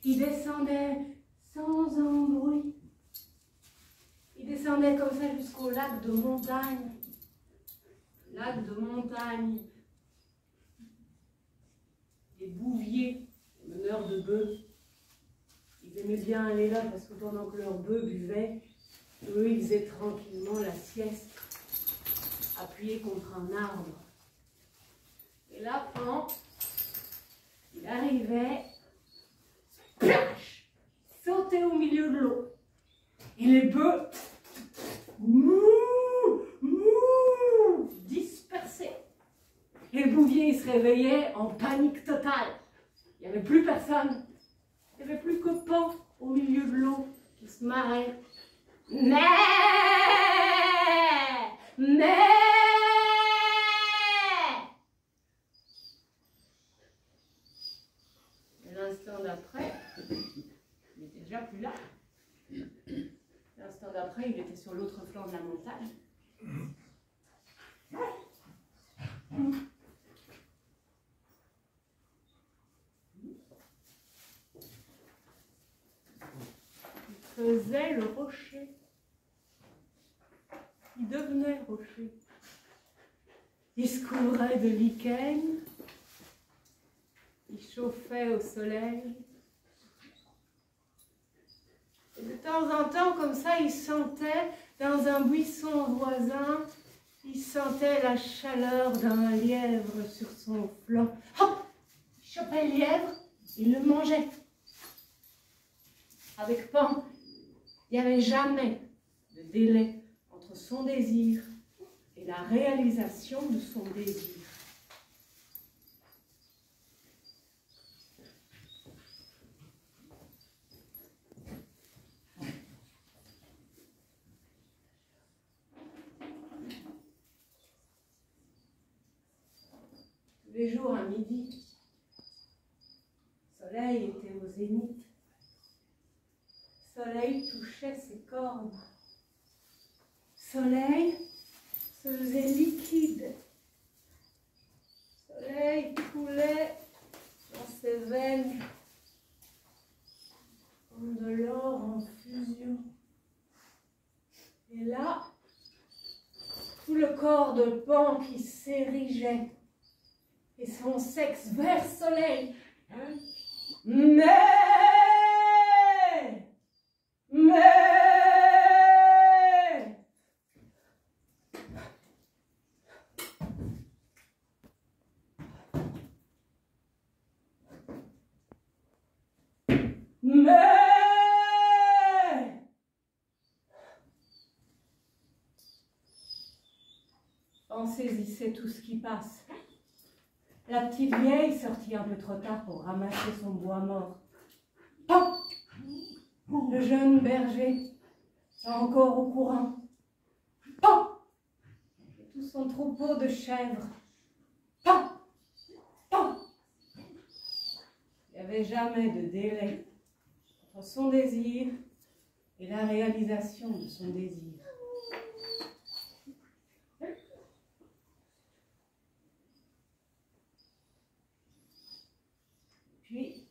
Il descendait sans embrouille. Il descendait comme ça jusqu'au lac de montagne. Lac de montagne. Les bouviers, les meneurs de bœufs, ils aimaient bien aller là parce que pendant que leurs bœufs buvaient, eux, ils faisaient tranquillement la sieste, appuyés contre un arbre. Et là, Pan, il arrivait, splash, sautait au milieu de l'eau. Et les bœufs, mouh, mouh, dispersés. Et le bouvier, il se réveillait en panique totale. Il n'y avait plus personne. Il n'y avait plus que Pan au milieu de l'eau qui se marrait. Mais l'instant d'après, il n'était déjà plus là. L'instant d'après, il était sur l'autre flanc de la montagne. Il faisait le rocher. Il devenait rocher. Il se couvrait de lichen. Il chauffait au soleil. Et de temps en temps, comme ça, il sentait dans un buisson voisin, il sentait la chaleur d'un lièvre sur son flanc. Hop! Il chopait le lièvre, il le mangeait. Avec Pan, il n'y avait jamais de délai entre son désir et la réalisation de son désir. Tous les jours à midi, le soleil était au zénith. Le soleil touchait ses cornes. Le soleil se faisait liquide. Le soleil coulait dans ses veines comme de l'or en fusion. Et là, tout le corps de Pan qui s'érigeait et son sexe vert soleil. Mais on saisissait tout ce qui passe. La petite vieille sortit un peu trop tard pour ramasser son bois mort. Pan! Le jeune berger, encore au courant. Pan! Et tout son troupeau de chèvres. Pan! Pan! Il n'y avait jamais de délai entre son désir et la réalisation de son désir. Puis,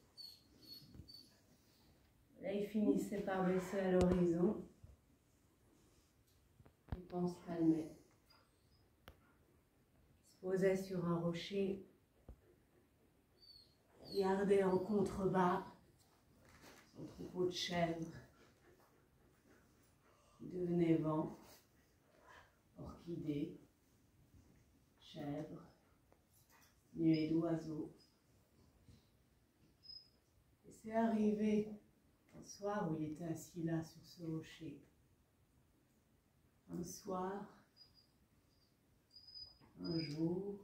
là, il finissait par baisser à l'horizon. Il Pan se calmait. Il se posait sur un rocher. Regardait en contrebas son troupeau de chèvres qui devenait vent, orchidées, chèvres, nuées d'oiseaux. Et c'est arrivé un soir où il était assis là sur ce rocher. Un soir, un jour,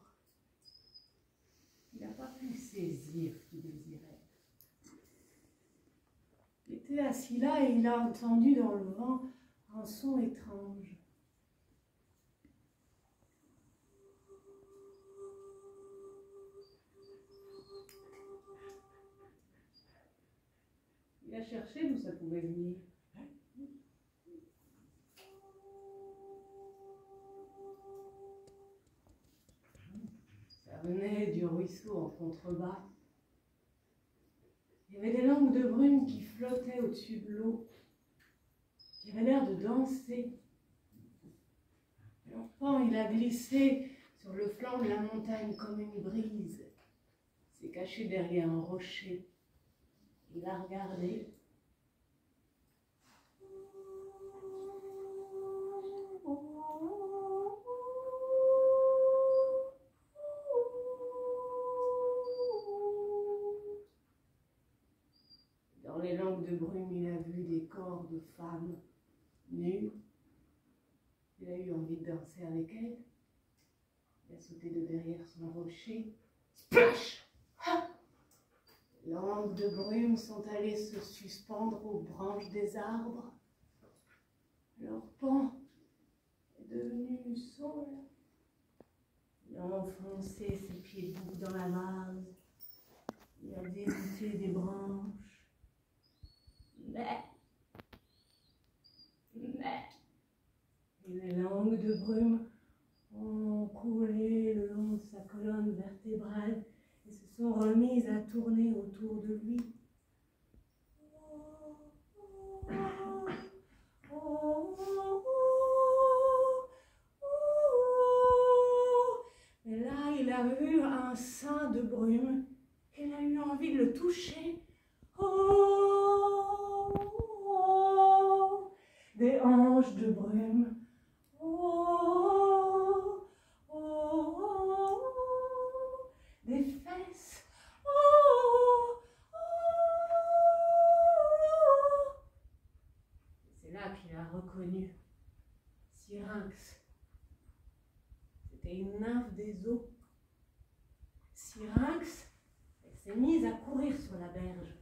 il n'a pas pu saisir ce qu'il désirait. Il était assis là et il a entendu dans le vent un son étrange. Il a cherché d'où ça pouvait venir. Ça venait du ruisseau en contrebas. Il y avait des lampes langues de brume qui flottaient au-dessus de l'eau, qui avaient l'air de danser. L'enfant, il a glissé sur le flanc de la montagne comme une brise. Il s'est caché derrière un rocher. Il a regardé. Dans les langues de brume, il a vu des corps de femmes nues. Il a eu envie de danser avec elles. Il a sauté de derrière son rocher. Splash! Ha! Les langues de brume sont allées se suspendre aux branches des arbres. Leur pan est devenu saule. Il a enfoncé ses pieds boucs dans la vase. Il a dégoûté des branches. Mais. Et les langues de brume ont coulé le long de sa colonne vertébrale et se sont remises à tourner autour de lui. Mais là, il a vu un sein de brume. Il a eu envie de le toucher. Des hanches de brume. Des fesses. C'est là qu'il a reconnu Syrinx. C'était une nymphe des eaux. Syrinx, elle s'est mise à courir sur la berge.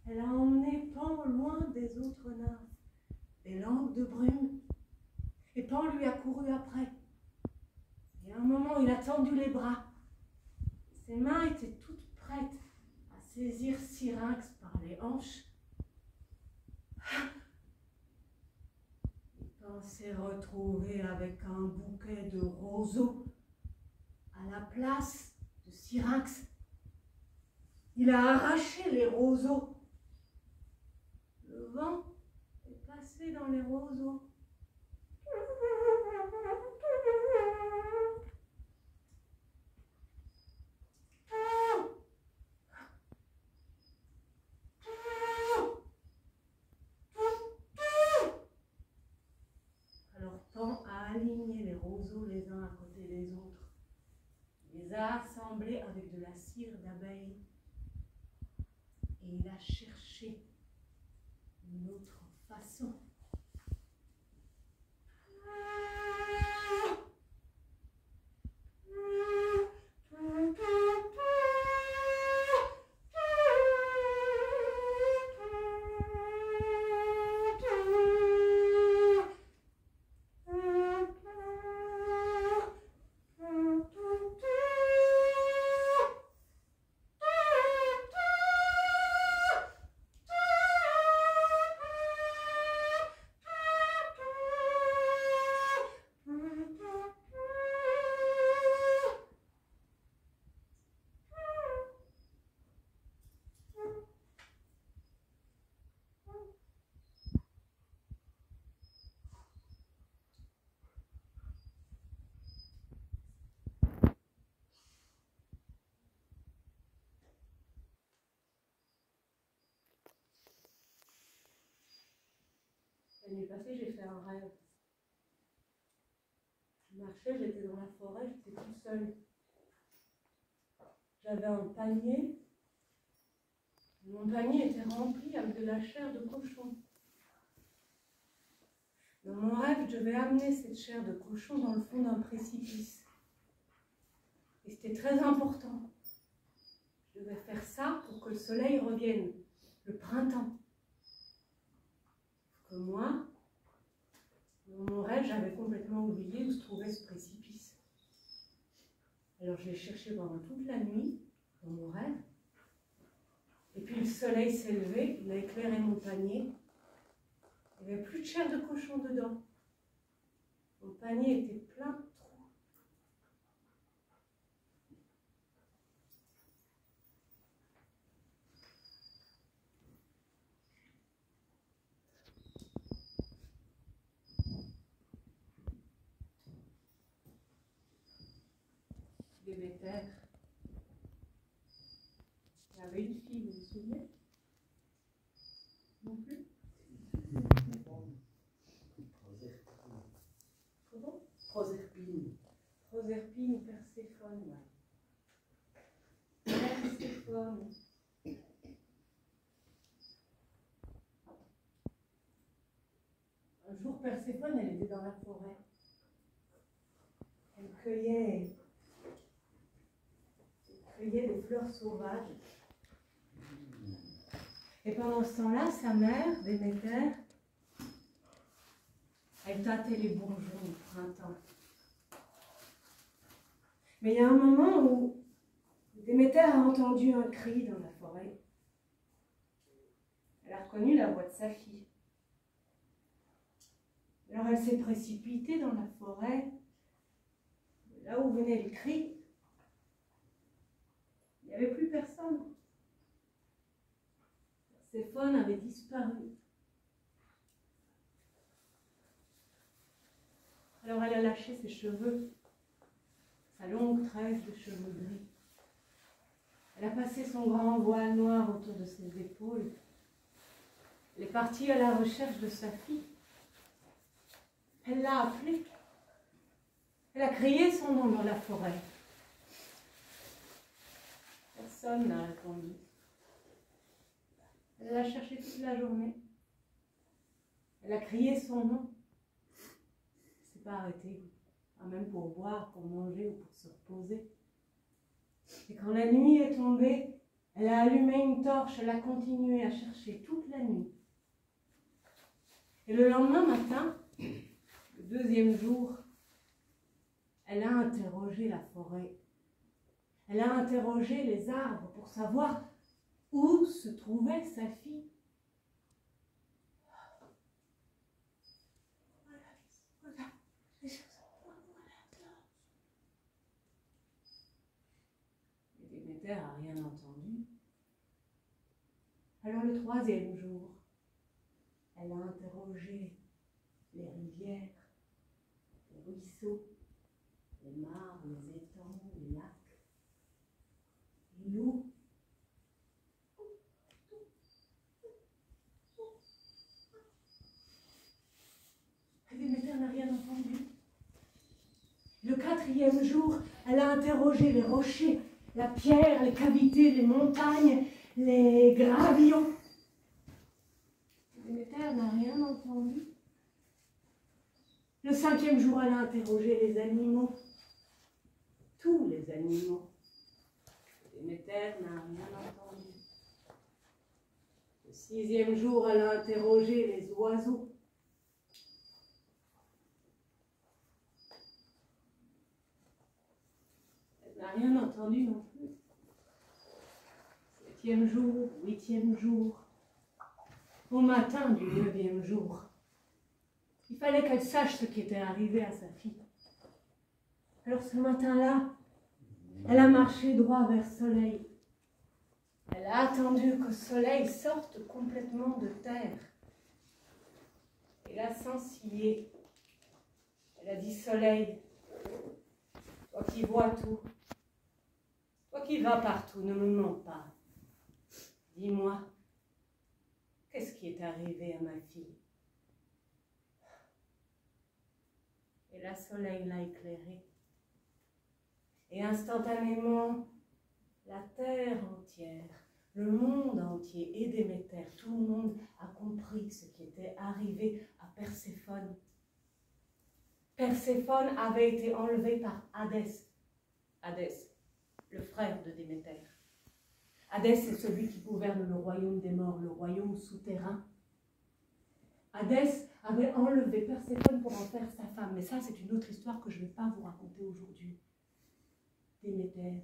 Elle a emmené Pan loin des autres nymphes, des langues de brume. Et Pan lui a couru après. Et à un moment, il a tendu les bras. Ses mains étaient toutes prêtes à saisir Syrinx par les hanches. Et Pan s'est retrouvé avec un bouquet de roseaux à la place de Syrinx. Il a arraché les roseaux. Le vent est passé dans les roseaux. Alors Pan a aligné les roseaux les uns à côté des autres. Il les a assemblés avec de la cire d'abeille. Et il a cherché une autre façon. La nuit passée, j'ai fait un rêve. Je marchais, j'étais dans la forêt, j'étais toute seule. J'avais un panier. Mon panier était rempli avec de la chair de cochon. Dans mon rêve, je devais amener cette chair de cochon dans le fond d'un précipice. Et c'était très important. Je devais faire ça pour que le soleil revienne, le printemps. Que moi, dans mon rêve, j'avais complètement oublié où se trouvait ce précipice. Alors je l'ai cherché pendant toute la nuit, dans mon rêve. Et puis le soleil s'est levé, il a éclairé mon panier. Il n'y avait plus de chair de cochon dedans. Mon panier était plein de trous. Déméter. Il y avait une fille, vous vous souvenez? Non plus? Comment? Proserpine. Proserpine ou Perséphone, ouais. Perséphone. Un jour, Perséphone, elle était dans la forêt. Elle cueillait des fleurs sauvages. Et pendant ce temps-là, sa mère, Déméter, elle tâtait les bourgeons du printemps. Mais il y a un moment où Déméter a entendu un cri dans la forêt. Elle a reconnu la voix de sa fille. Alors elle s'est précipitée dans la forêt. Là où venait le cri, il n'y avait plus personne. Perséphone avait disparu. Alors elle a lâché ses cheveux, sa longue tresse de cheveux gris. Elle a passé son grand voile noir autour de ses épaules. Elle est partie à la recherche de sa fille. Elle l'a appelée. Elle a crié son nom dans la forêt. Personne n'a répondu. Elle l'a cherché toute la journée. Elle a crié son nom. Elle ne s'est pas arrêtée, pas même pour boire, pour manger ou pour se reposer. Et quand la nuit est tombée, elle a allumé une torche, elle a continué à chercher toute la nuit. Et le lendemain matin, le deuxième jour, elle a interrogé la forêt. Elle a interrogé les arbres pour savoir où se trouvait sa fille. Et Déméter n'a rien entendu. Alors le troisième jour, elle a interrogé les rivières, les ruisseaux, les mares, les étangs, les lacs, et l'eau. Et Déméter n'a rien entendu. Le quatrième jour, elle a interrogé les rochers, la pierre, les cavités, les montagnes, les gravillons. Déméter n'a rien entendu. Le cinquième jour, elle a interrogé les animaux, tous les animaux. Déméter n'a rien entendu. Le sixième jour, elle a interrogé les oiseaux. Elle n'a rien entendu non plus. Septième jour, huitième jour, au matin du neuvième jour, il fallait qu'elle sache ce qui était arrivé à sa fille. Alors ce matin-là, elle a marché droit vers le soleil. Elle a attendu que le soleil sorte complètement de terre. Et là, sans ciller, elle a dit: Soleil, toi qui vois tout, toi qui vas partout, ne me mens pas. Dis-moi, qu'est-ce qui est arrivé à ma fille? Et là, soleil l'a éclairé. Et instantanément, la terre entière, le monde entier et Déméter, tout le monde a compris ce qui était arrivé à Perséphone. Perséphone avait été enlevée par Hadès. Hadès, le frère de Déméter. Hadès, c'est celui qui gouverne le royaume des morts, le royaume souterrain. Hadès avait enlevé Perséphone pour en faire sa femme. Mais ça, c'est une autre histoire que je ne vais pas vous raconter aujourd'hui. Déméter,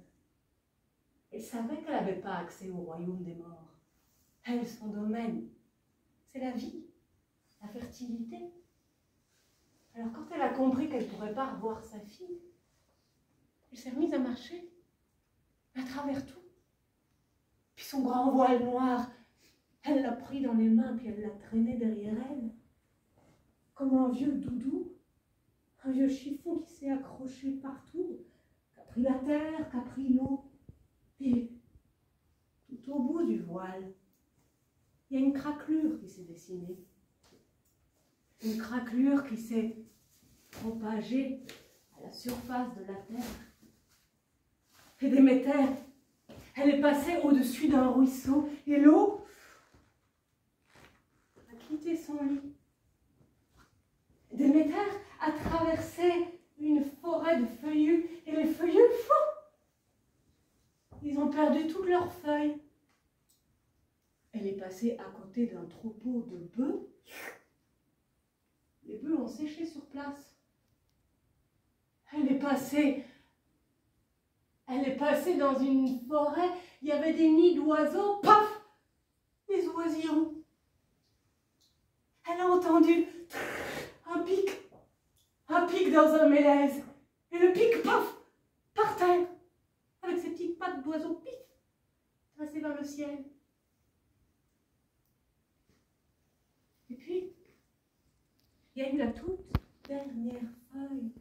elle savait qu'elle n'avait pas accès au royaume des morts. Elle, son domaine, c'est la vie, la fertilité. Alors quand elle a compris qu'elle ne pourrait pas revoir sa fille, elle s'est remise à marcher à travers tout. Puis son grand voile noir, elle l'a pris dans les mains, puis elle l'a traîné derrière elle, comme un vieux doudou, un vieux chiffon qui s'est accroché partout, qui n'a pris la terre, qu'a pris l'eau. Et tout au bout du voile, il y a une craquelure qui s'est dessinée. Une craquelure qui s'est propagée à la surface de la terre. Et Déméter, elle est passée au-dessus d'un ruisseau et l'eau a quitté son lit. Déméter a traversé une forêt de feuillus et les feuillus, ils ont perdu toutes leurs feuilles. Elle est passée à côté d'un troupeau de bœufs. Les bœufs ont séché sur place. Elle est passée dans une forêt, il y avait des nids d'oiseaux, paf, des oisillons. Elle a entendu un pic dans un mélèze. Et le pic, paf, par terre, avec ses petites pattes d'oiseau, pif, tracées vers le ciel. Et puis, il y a eu la toute dernière feuille.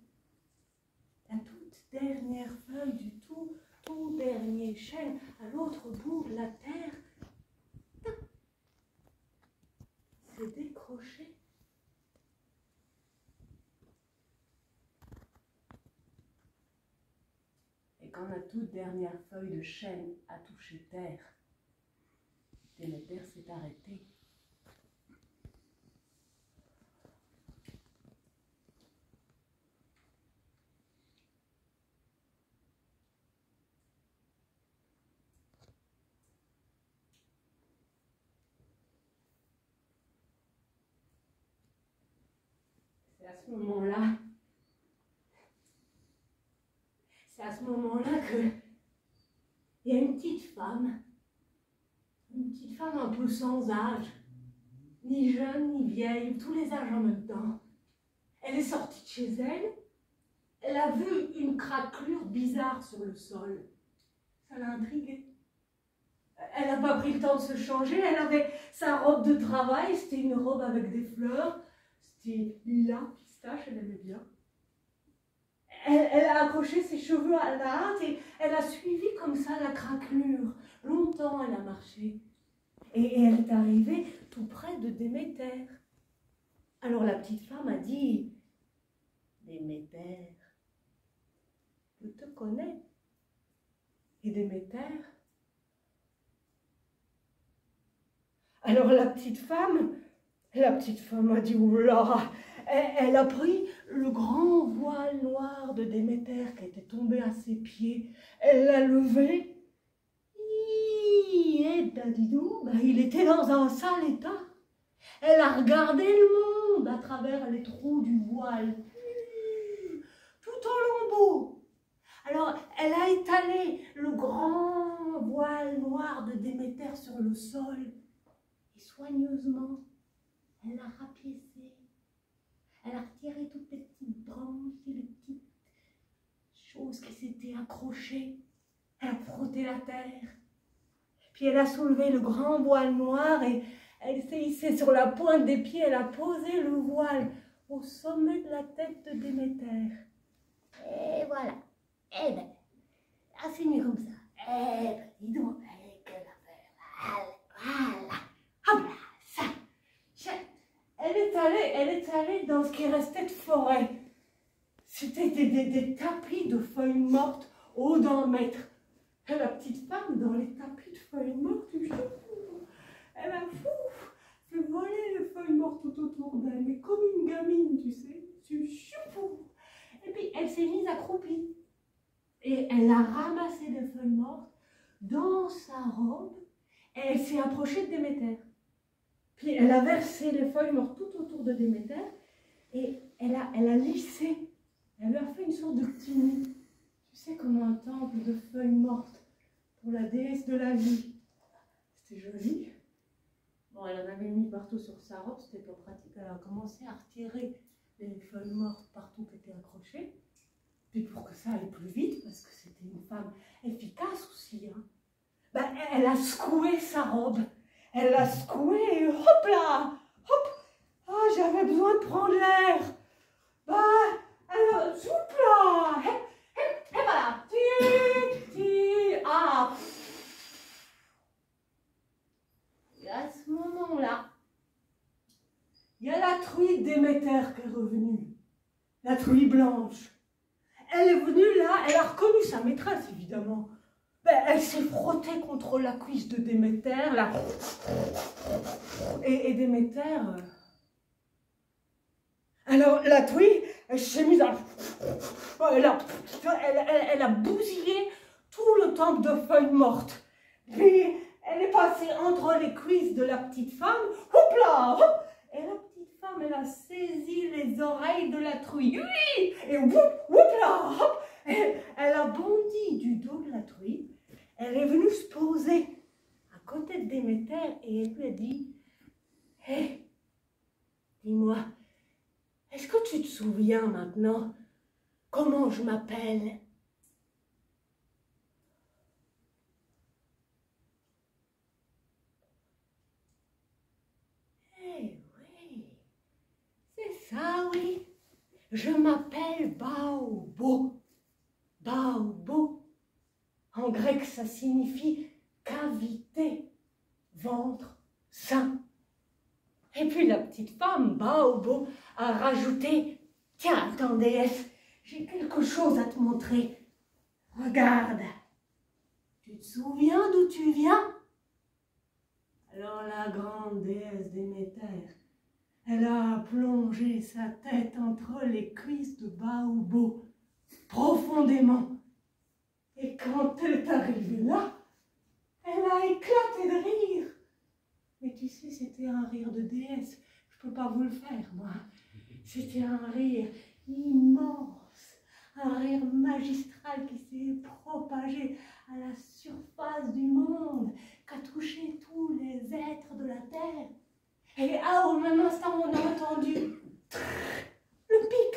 La toute dernière feuille du tout dernier chêne à l'autre bout de la terre. C'est décroché. Et quand la toute dernière feuille de chêne a touché terre, Déméter s'est arrêtée. C'est à ce moment-là que il y a une petite femme un peu sans âge, ni jeune ni vieille, tous les âges en même temps. Elle est sortie de chez elle, elle a vu une craquelure bizarre sur le sol. Ça l'a intriguée. Elle n'a pas pris le temps de se changer, elle avait sa robe de travail, c'était une robe avec des fleurs, c'était lilas, pistache, elle aimait bien. Elle a accroché ses cheveux à la hâte et elle a suivi comme ça la craquelure. Longtemps elle a marché. Et elle est arrivée tout près de Déméter. Alors la petite femme a dit, Déméter, je te connais. Et Déméter. Alors la petite femme a dit, oula, elle a pris le grand voile noir de Déméter qui était tombé à ses pieds. Elle l'a levé. Et dadidou, il était dans un sale état. Elle a regardé le monde à travers les trous du voile, tout en lambeaux. Alors, elle a étalé le grand voile noir de Déméter sur le sol. Et soigneusement, elle l'a rapiécé. Elle a retiré toutes les petites branches et les petites choses qui s'étaient accrochées. Elle a frotté la terre. Puis elle a soulevé le grand voile noir et elle s'est hissée sur la pointe des pieds. Elle a posé le voile au sommet de la tête de Déméter. Et voilà. Eh ben, c'est mieux comme ça. Eh ben, dis donc, quelle affaire. Voilà. Hop là, ça. Elle est allée dans ce qui restait de forêt. C'était des tapis de feuilles mortes haut d'un mètre. Et la petite femme, dans les tapis de feuilles mortes, elle a fait voler les feuilles mortes tout autour d'elle, mais comme une gamine, tu sais. Et puis, elle s'est mise accroupie. Et elle a ramassé des feuilles mortes dans sa robe et elle s'est approchée de Déméter. Puis elle a versé les feuilles mortes tout autour de Déméter et elle a lissé. Elle lui a fait une sorte de petit nid. Tu sais, comme un temple de feuilles mortes pour la déesse de la vie. C'était joli. Bon, elle en avait mis partout sur sa robe, c'était pas pratique. Elle a commencé à retirer les feuilles mortes partout qui étaient accrochées. Puis pour que ça aille plus vite, parce que c'était une femme efficace aussi, hein, elle a secoué sa robe. Elle l'a secouée et hop là, hop, ah, j'avais besoin de prendre l'air. Alors, soupe là, et voilà, petite Déméter qui est revenue, la truie blanche. Elle est venue là, elle a reconnu sa maîtresse, évidemment. Ben, elle s'est frottée contre la cuisse de Déméter, là. Et Déméter... Alors, la truie, elle s'est mise à... Elle a bousillé tout le temple de feuilles mortes. Puis, elle est passée entre les cuisses de la petite femme. Hop là, hop. Et la petite femme, elle a saisi les oreilles de la truie. Oui. Et whoop, whoop là, hop. Elle a bondi du dos de la truie. Elle est venue se poser à côté de Déméter et elle lui a dit « Hé, dis-moi, est-ce que tu te souviens maintenant comment je m'appelle ?» Eh oui, c'est ça, oui. Je m'appelle Baobo. Baobo. En grec, ça signifie cavité, ventre, sein. Et puis la petite femme, Baobo, a rajouté « Tiens, attends, déesse, j'ai quelque chose à te montrer. Regarde, tu te souviens d'où tu viens ?» Alors la grande déesse Déméter, elle a plongé sa tête entre les cuisses de Baobo, profondément. Et quand elle est arrivée là, elle a éclaté de rire. Mais tu sais, c'était un rire de déesse. Je ne peux pas vous le faire, moi. C'était un rire immense, un rire magistral qui s'est propagé à la surface du monde, qui a touché tous les êtres de la terre. Et au même instant, on a entendu le pic,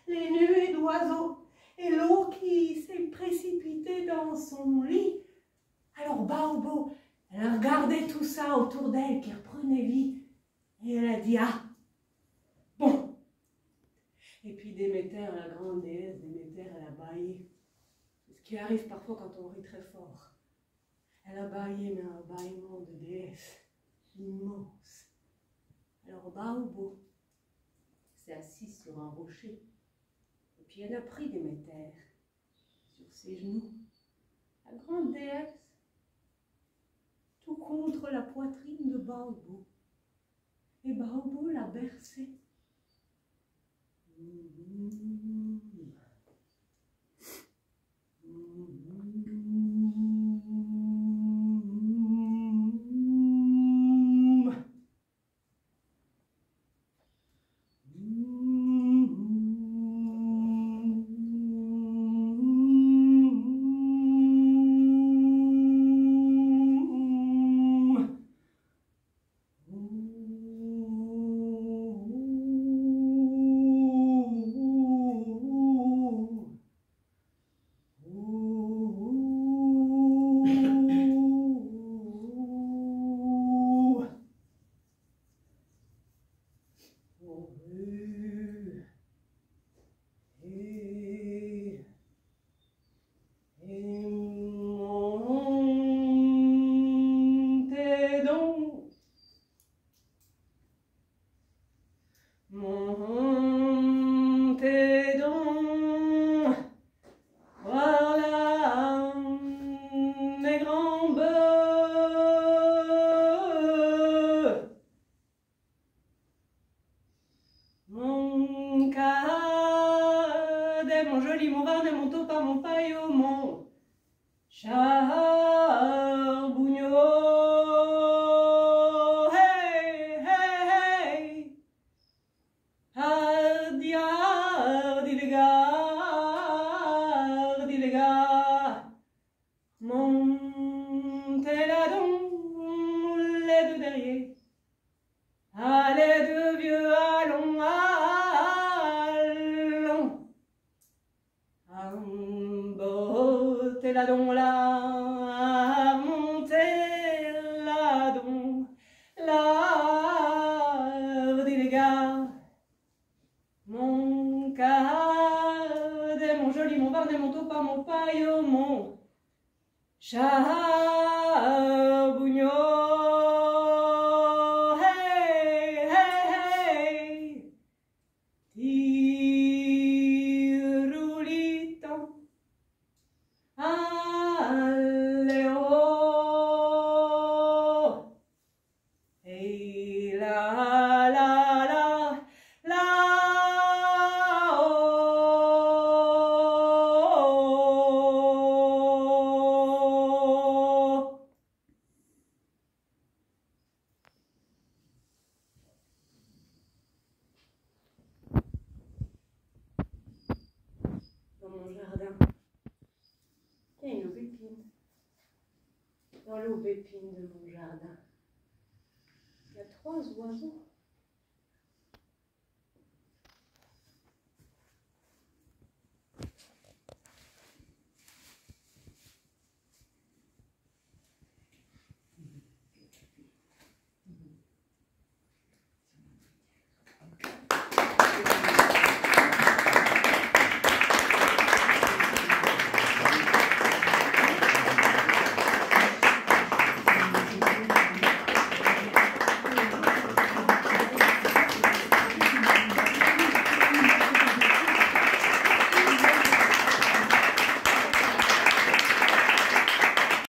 les nuées d'oiseaux et l'eau qui s'est précipitée dans son lit. Alors Baobo, elle a regardé tout ça autour d'elle qui reprenait vie et elle a dit « Ah, bon !» Et puis Déméter, la grande déesse Déméter, elle a bâillé. C'est ce qui arrive parfois quand on rit très fort. Elle a bâillé, mais un bâillement de déesse immense. Alors Baobo s'est assise sur un rocher et puis elle a pris Déméter sur ses genoux. La grande déesse, tout contre la poitrine de Baobo. Et Baobo l'a bercé. aubépines de mon jardin. Il y a 3 oiseaux